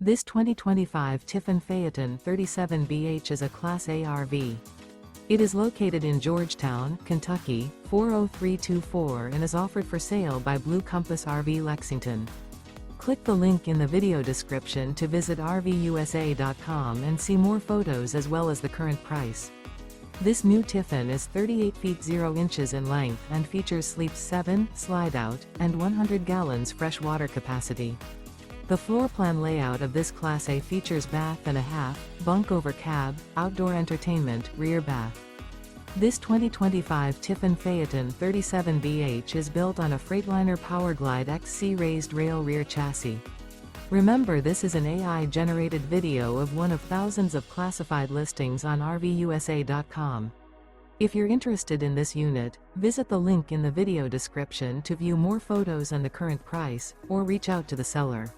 This 2025 Tiffin Phaeton 37BH is a Class A RV. It is located in Georgetown, Kentucky, 40324 and is offered for sale by Blue Compass RV Lexington. Click the link in the video description to visit RVUSA.com and see more photos as well as the current price. This new Tiffin is 38 feet 0 inches in length and features sleeps 7, slide-out, and 100 gallons fresh water capacity. The floor plan layout of this Class A features bath and a half, bunk over cab, outdoor entertainment, rear bath. This 2025 Tiffin Phaeton 37BH is built on a Freightliner PowerGlide XC raised rail rear chassis. Remember, this is an AI-generated video of one of thousands of classified listings on RVUSA.com. If you're interested in this unit, visit the link in the video description to view more photos and the current price, or reach out to the seller.